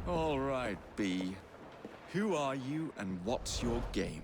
All right, B. Who are you and what's your game?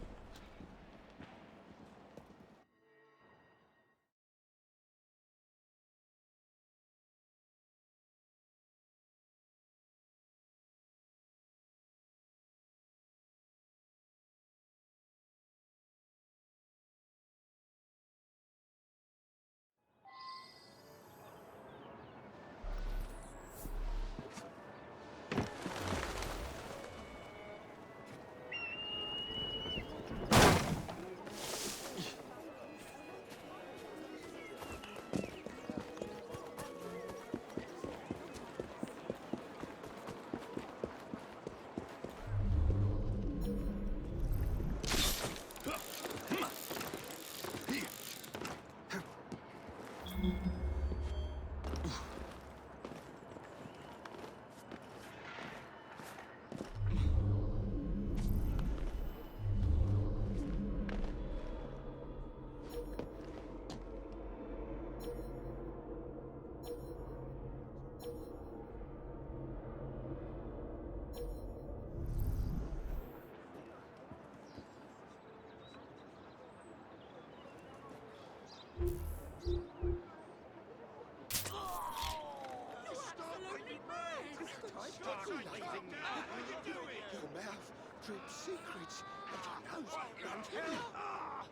Your mouth drips secrets, and your nose runs hell.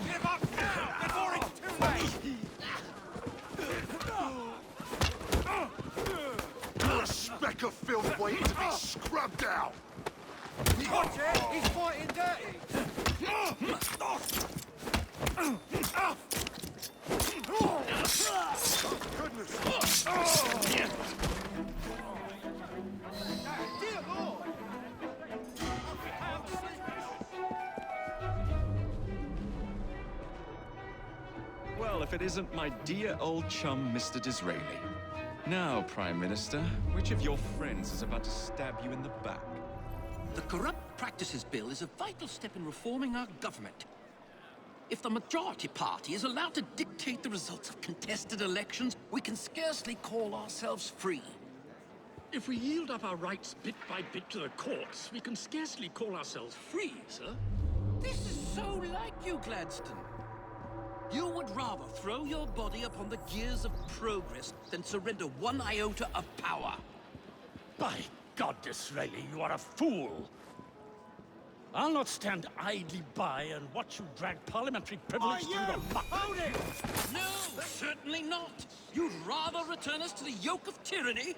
Give up now before it's too late! You're a speck of filth waiting to be scrubbed out. Watch it! He's fighting dirty! Goodness! Dear Lord! Well, if it isn't my dear old chum, Mr. Disraeli. Now, Prime Minister, which of your friends is about to stab you in the back? The Corrupt Practices Bill is a vital step in reforming our government. If the majority party is allowed to dictate the results of contested elections, we can scarcely call ourselves free. If we yield up our rights bit by bit to the courts, we can scarcely call ourselves free, sir. This is so like you, Gladstone. You would rather throw your body upon the gears of progress than surrender one iota of power. By God, Disraeli, you are a fool! I'll not stand idly by and watch you drag parliamentary privilege through the muck. Hold it! No, certainly not. You'd rather return us to the yoke of tyranny?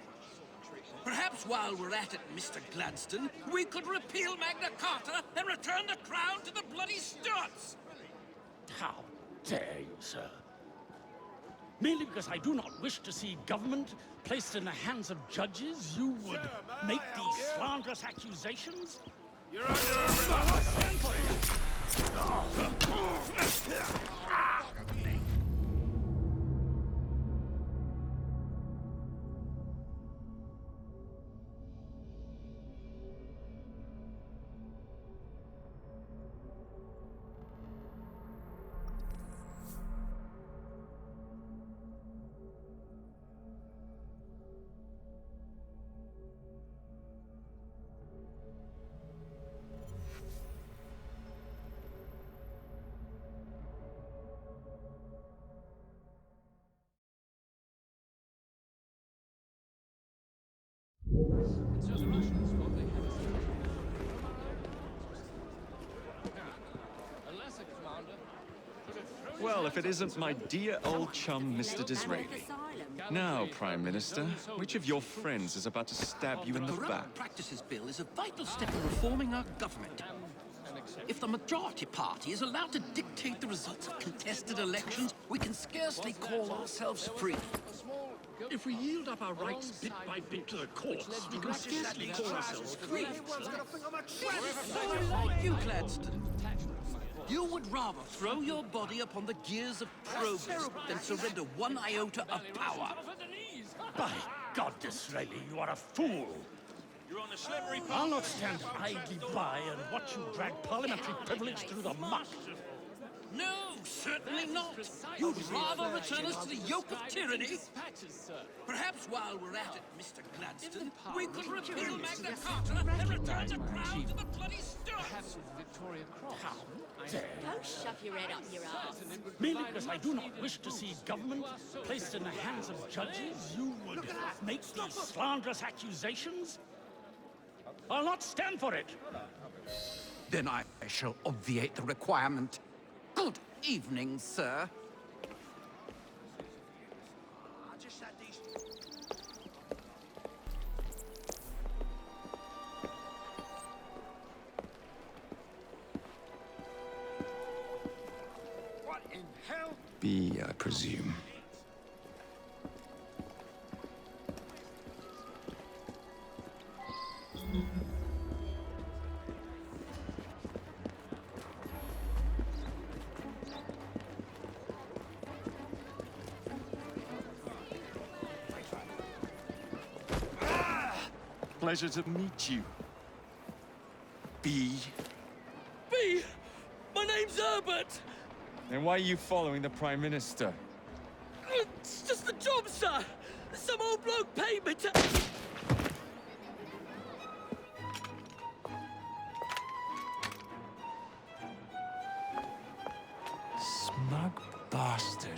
Perhaps while we're at it, Mr. Gladstone, we could repeal Magna Carta and return the crown to the bloody Stuarts! How dare you, sir? Merely because I do not wish to see government placed in the hands of judges, you would make these slanderous accusations? You're under arrest! Well, if it isn't my dear old chum, Mr. Disraeli. Now, Prime Minister, which of your friends is about to stab you in the back? Corrupt Practices Bill is a vital step in reforming our government. If the majority party is allowed to dictate the results of contested elections, we can scarcely call ourselves free. If we yield up our rights bit by bit to the courts, we can scarcely call ourselves free. So like you, Gladstone. You would rather throw your body upon the gears of progress than surrender one iota of power. By God, Disraeli, you are a fool. You're on the slippery I'll not stand idly by and watch you drag parliamentary privilege through the muck. No, certainly not. You'd rather return us to the yoke of tyranny? Perhaps while we're at it, Mr. Gladstone, we could repeal Magna Carta and return the crown to the bloody Stuarts. How dare you? Don't shove your head up your ass. Merely because I do not wish to see government placed in the hands of judges, you would make these slanderous accusations? I'll not stand for it. Then I shall obviate the requirement. Good evening, sir. I just had these... What in hell? B, I presume. Pleasure to meet you. B. B! My name's Herbert! Then why are you following the Prime Minister? It's just the job, sir! Some old bloke paid me to... Smug bastard.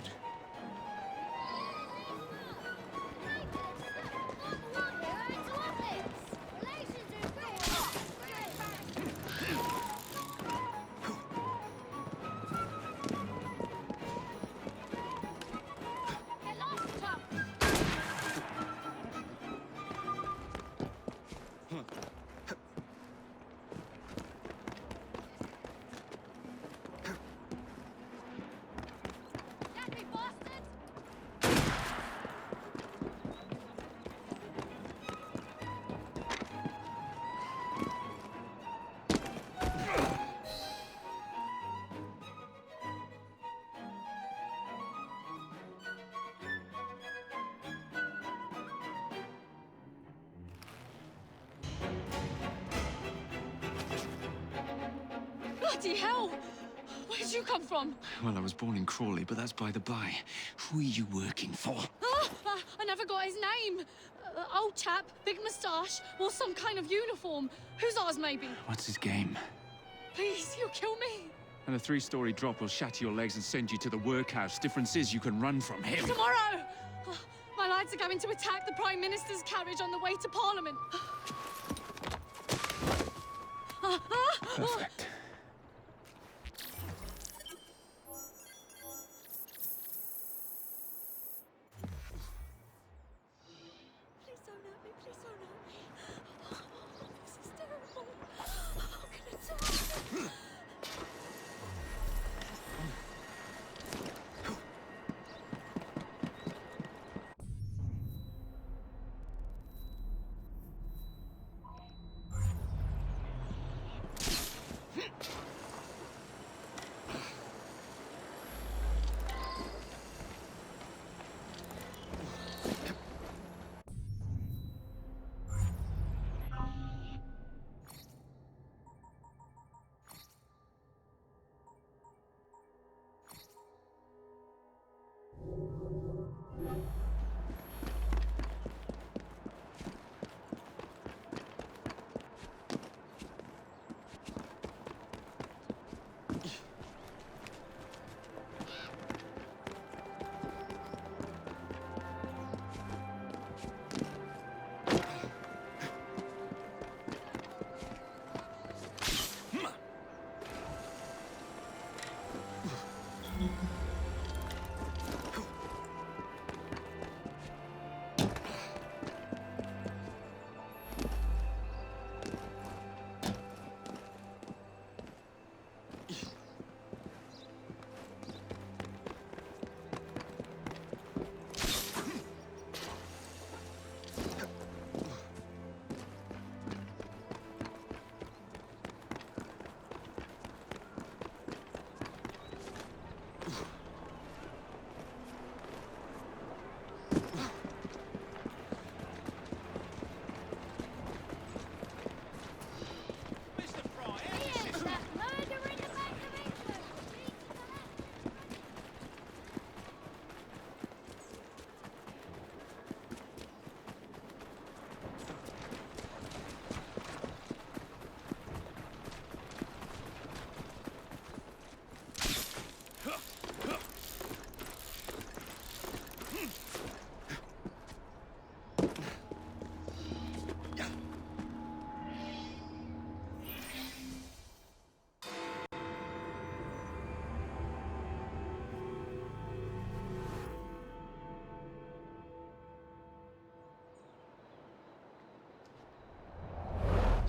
Bloody hell! Where'd you come from? Well, I was born in Crawley, but that's by the by. Who are you working for? I never got his name. Old chap, big moustache, wore some kind of uniform. Who's ours, maybe? What's his game? Please, you'll kill me. And a 3-story drop will shatter your legs and send you to the workhouse. Difference is you can run from him. Tomorrow! My lads are going to attack the Prime Minister's carriage on the way to Parliament. Perfect. Please don't hurt me, please don't hurt me. Oh, this is terrible. How can it die?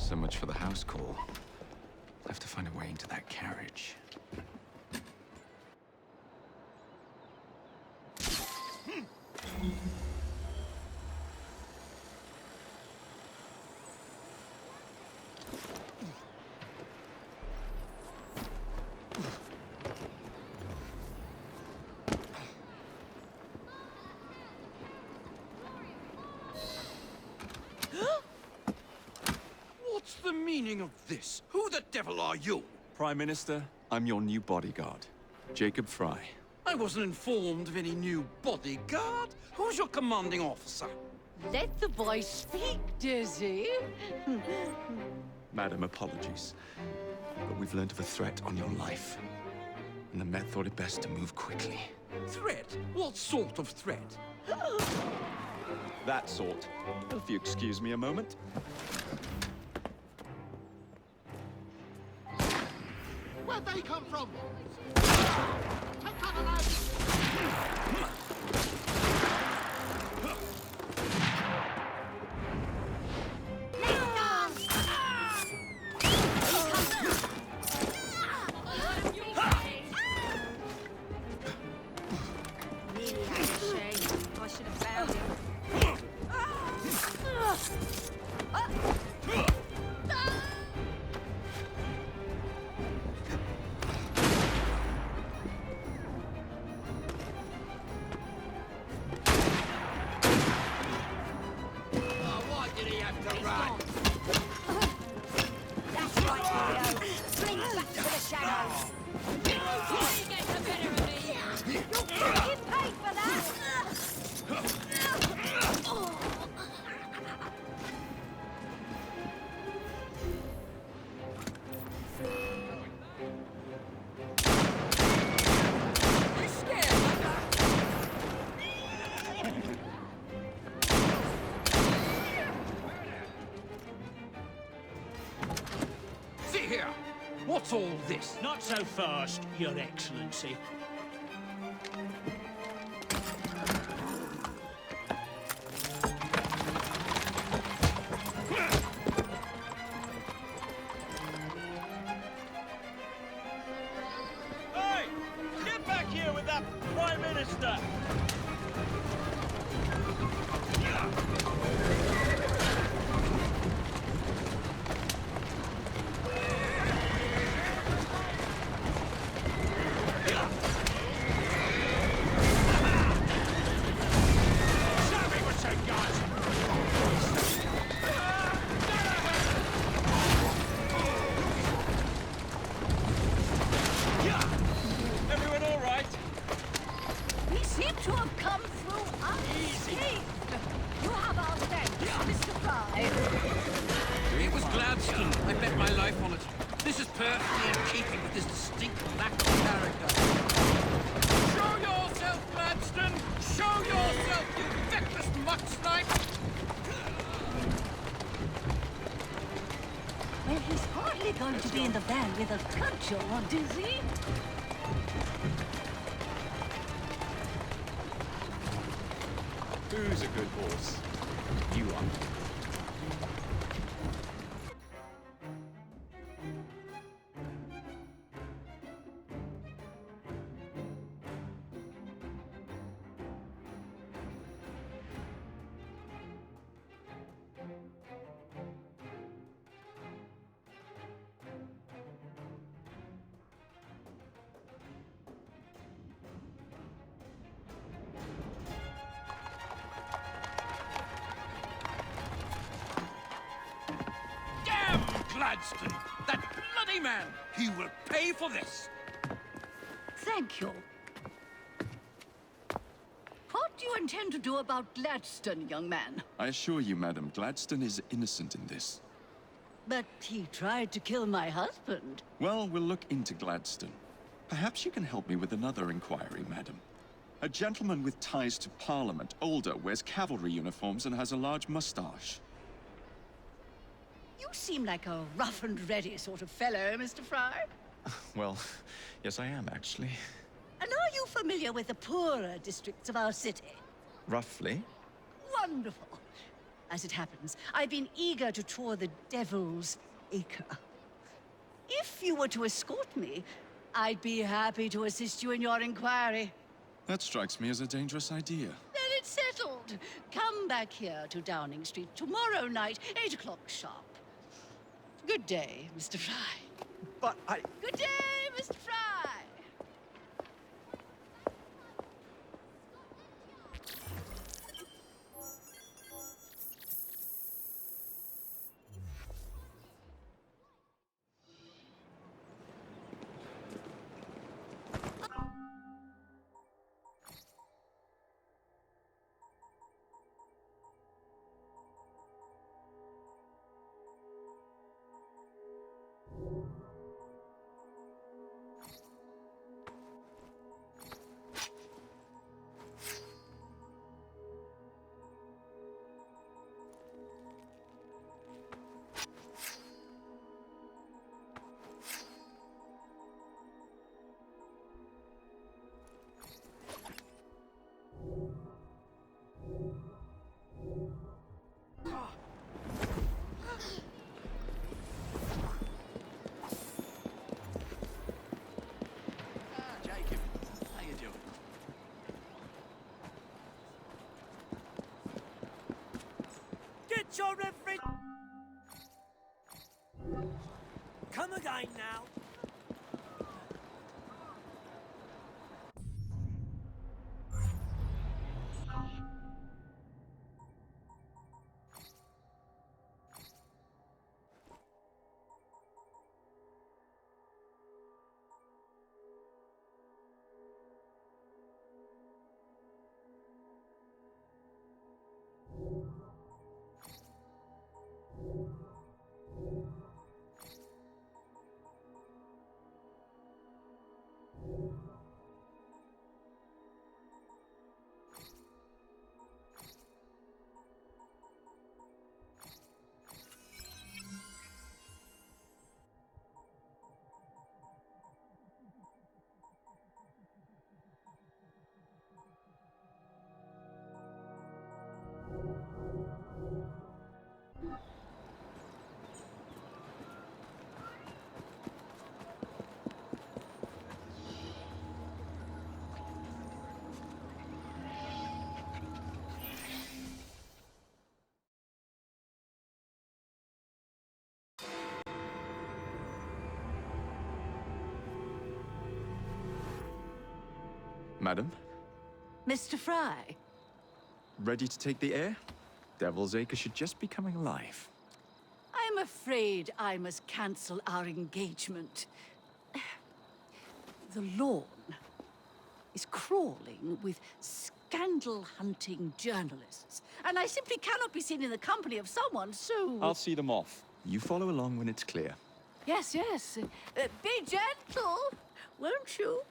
So much for the house call. I'll have to find a way into that carriage. What's the meaning of this? Who the devil are you? Prime Minister, I'm your new bodyguard, Jacob Fry. I wasn't informed of any new bodyguard. Who's your commanding officer? Let the boy speak, Dizzy. Madam, apologies. But we've learned of a threat on your life. And the Met thought it best to move quickly. Threat? What sort of threat? That sort. If you excuse me a moment. Where'd they come from? Take cover, lads! I should have found him. Oh, why did he have to run? That's right, Theo. Fling back to the shadows. You get the better of me. You'll fucking pay for that. You scared, mother? See here. What's all this? Not so fast, Your Excellency. Hey! Get back here with that Prime Minister! Show me what you got! Everyone all right? We seem to have come through unscathed. You have our thanks, Mr. Fry. It was Gladstone. I bet my life on it. This is perfectly in keeping with his distinct lack of character. Show yourself, Gladstone! Show yourself, you feckless mucksnipe! Well, he's hardly going to be in the van with a cudgel, is he? Who's a good horse? You are. Damn Gladstone! That bloody man! He will pay for this! Thank you. What do you intend to do about Gladstone, young man? I assure you, Madam, Gladstone is innocent in this. But he tried to kill my husband. Well, we'll look into Gladstone. Perhaps you can help me with another inquiry, Madam. A gentleman with ties to Parliament, older, wears cavalry uniforms and has a large mustache. You seem like a rough and ready sort of fellow, Mr. Fry. Well, yes I am, actually. And are you familiar with the poorer districts of our city? Roughly. Wonderful. As it happens, I've been eager to tour the Devil's Acre. If you were to escort me, I'd be happy to assist you in your inquiry. That strikes me as a dangerous idea. Then it's settled. Come back here to Downing Street tomorrow night, 8 o'clock sharp. Good day, Mr. Fry. But I... Good day, Mr. Fry. Jacob, how you doing? Get your every... Come again now. Madam, Mr. Fry, ready to take the air? Devil's Acre should just be coming alive. I'm afraid I must cancel our engagement. The lawn is crawling with scandal-hunting journalists, and I simply cannot be seen in the company of someone so... I'll see them off. You follow along when it's clear. Yes, yes. Be gentle, won't you?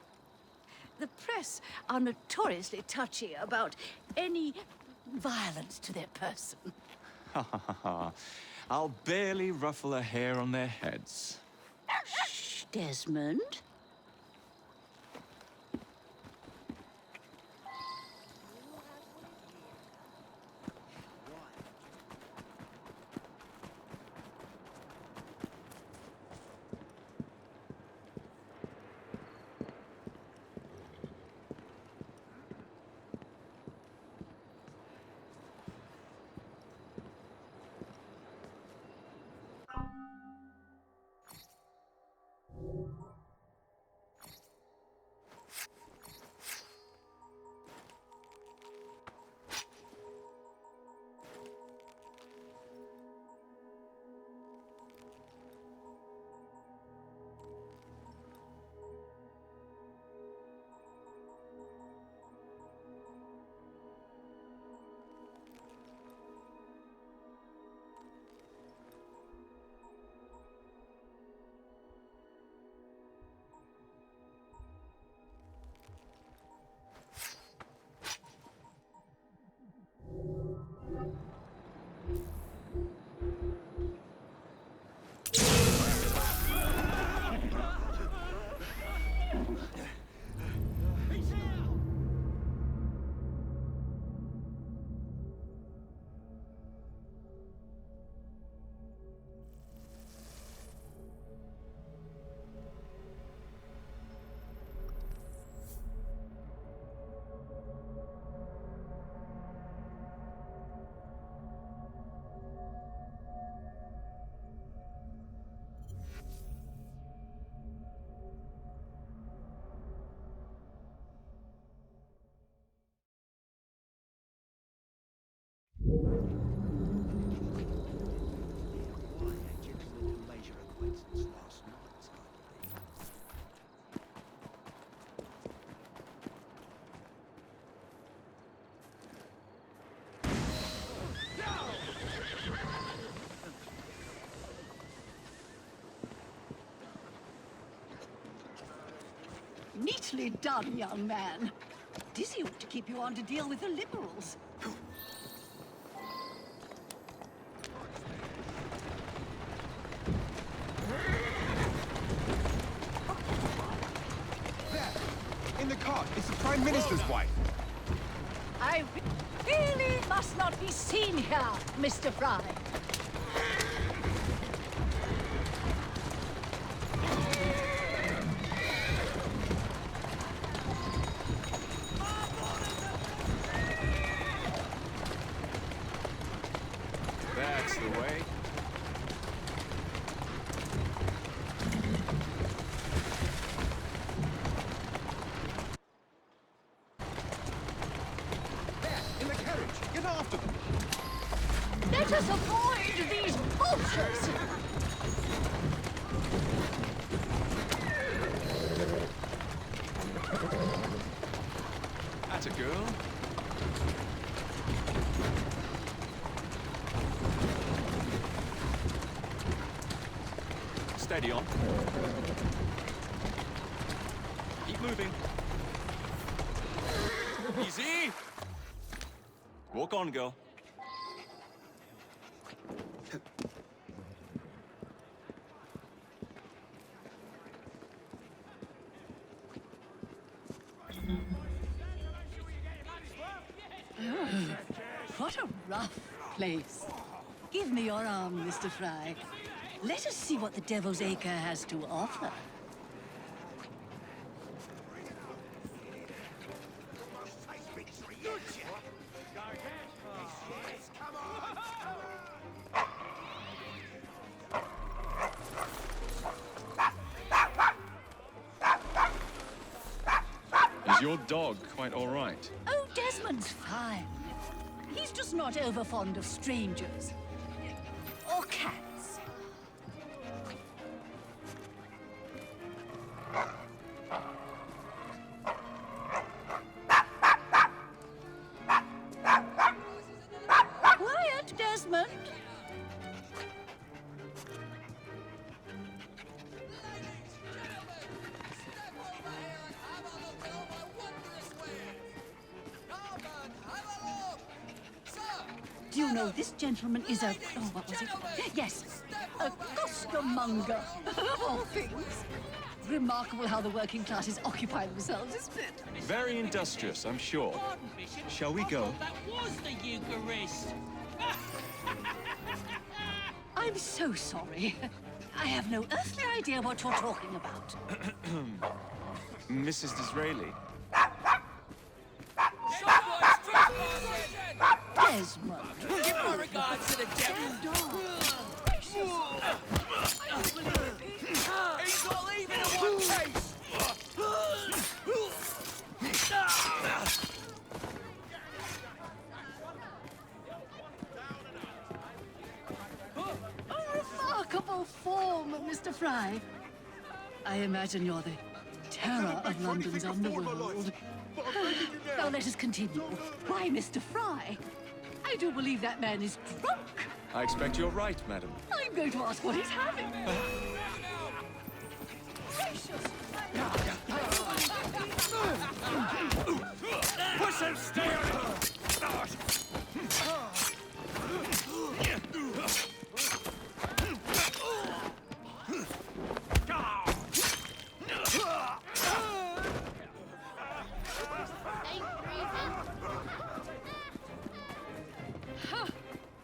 The press are notoriously touchy about any violence to their person. Ha ha ha ha. I'll barely ruffle a hair on their heads. Shh, Desmond. Neatly done, young man. Dizzy ought to keep you on to deal with the liberals. There! In the cart! It's the Prime Minister's wife! I really must not be seen here, Mr. Fry. That's the way. There! In the carriage! Get after them! Let us avoid these vultures! That's a girl. Steady on. Keep moving. Easy. Walk on, girl. What a rough place. Give me your arm, Mr. Fry. Let us see what the Devil's Acre has to offer. Is your dog quite all right? Oh, Desmond's fine. He's just not over fond of strangers. Or cats. Quiet, Desmond. Do you know this gentleman is a... Oh, what was it? Yes, a costermonger, of all things. Remarkable how the working classes occupy themselves, isn't it? Very industrious, I'm sure. Shall we go? That was the Eucharist. I'm so sorry. I have no earthly idea what you're talking about. Mrs. Disraeli. Desmond. Give my regards to the devil. He's not leaving in one piece. A remarkable form, Mr. Fry. I imagine you're the terror of London's underworld. Now let us continue. Why, Mr. Fry? I do believe that man is drunk. I expect you're right, madam. I'm going to ask what he's having. Gracious! Push him, stay on.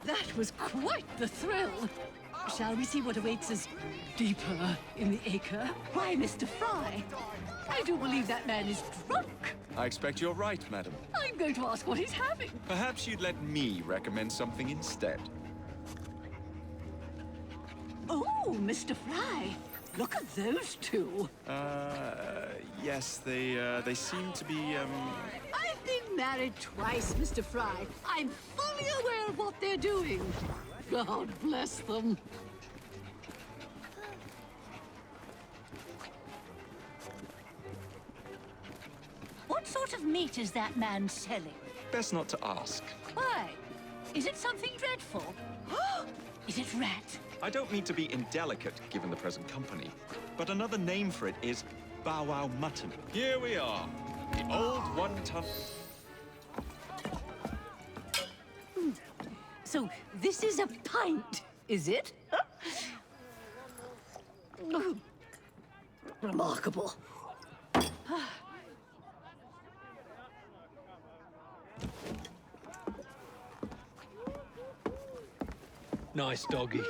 That was quite the thrill. Shall we see what awaits us deeper in the acre? Why, Mr. Fry? I do believe that man is drunk. I expect you're right, madam. I'm going to ask what he's having. Perhaps you'd let me recommend something instead. Oh, Mr. Fry. Look at those two. Yes, they seem to be, I've been married twice, Mr. Fry. I'm fully aware of what they're doing. God bless them. What sort of meat is that man selling? best not to ask. Why? Is it something dreadful? Is it rat? I don't mean to be indelicate, given the present company, but another name for it is bow wow mutton. Here we are. The old one-ton... So this is a pint, is it? Remarkable. Nice doggy.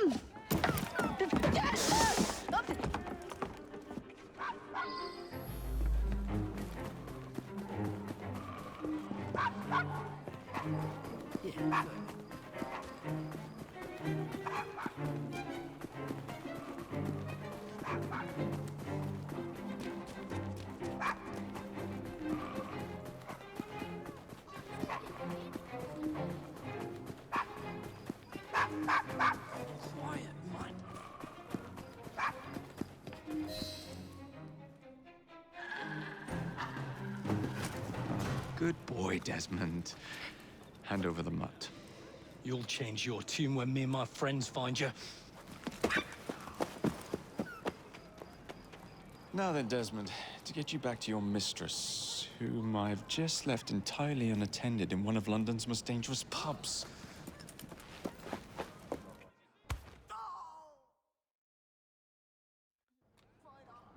Quiet, man. Good boy, Desmond. Hand over the mutt. You'll change your tune when me and my friends find you. Now then, Desmond, to get you back to your mistress, whom I've just left entirely unattended in one of London's most dangerous pubs.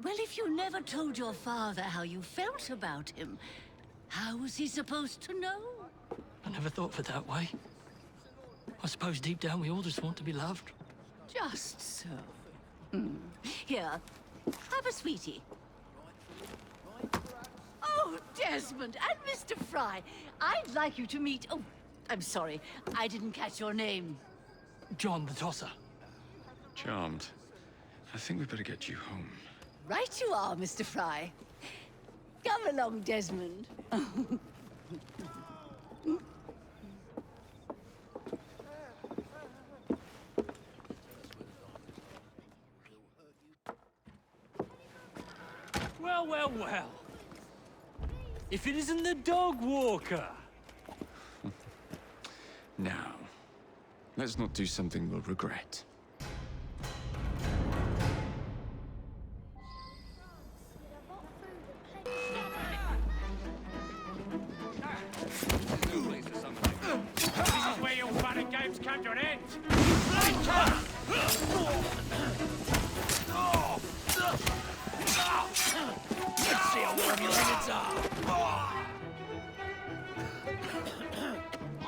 Well, if you never told your father how you felt about him, how was he supposed to know? I never thought of it that way. I suppose deep down we all just want to be loved. Just so. Here, have a sweetie. Oh, Desmond and Mr. Fry, I'd like you to meet... Oh, I'm sorry, I didn't catch your name. John the Tosser. Charmed. I think we better get you home. Right you are, Mr. Fry. Come along, Desmond. Well, well, well. If it isn't the dog walker. Now, let's not do something we'll regret. This is where your fun and games come to an end. Let's see how warm your limits are.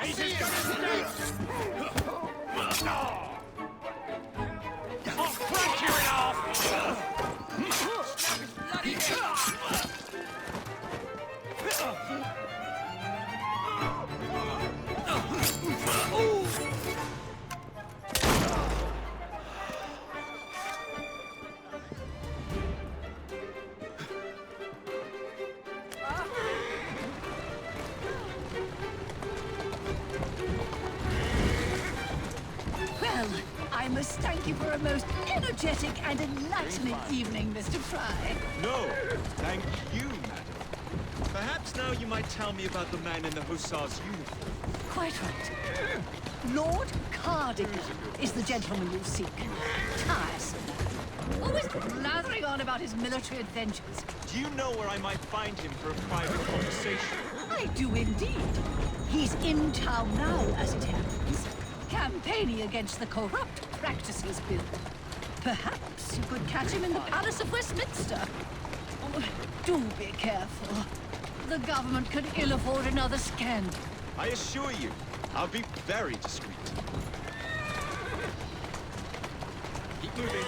He's as good as dead. I'll crack you in half. Well, I must thank you for a most energetic and enlightening evening, Mr. Fry. No, thank you, madam. Perhaps now you might tell me about the man in the hussar's uniform. Quite right. Lord Cardigan is the gentleman you seek. Tiresome. Always blathering on about his military adventures. Do you know where I might find him for a private conversation? I do indeed. He's in town now, as it happens, campaigning against the Corrupt Practices Bill. Perhaps you could catch him in the Palace of Westminster. Oh, do be careful. The government could ill afford another scandal. I assure you, I'll be very discreet. Keep moving.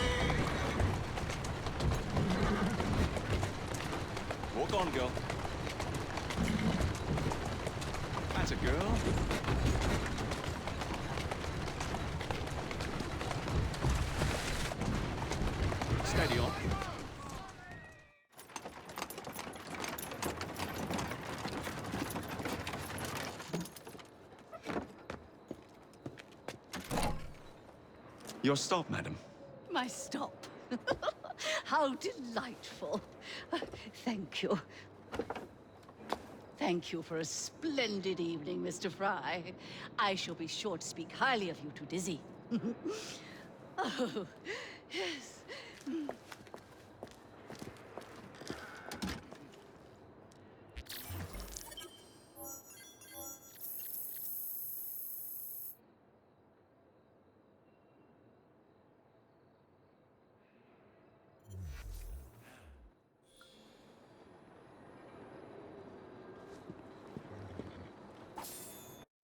Walk on, girl. That's a girl. Steady on. Your stop, madam. My stop. How delightful. Thank you. Thank you for a splendid evening, Mr. Fry. I shall be sure to speak highly of you to Dizzy. Oh, yes.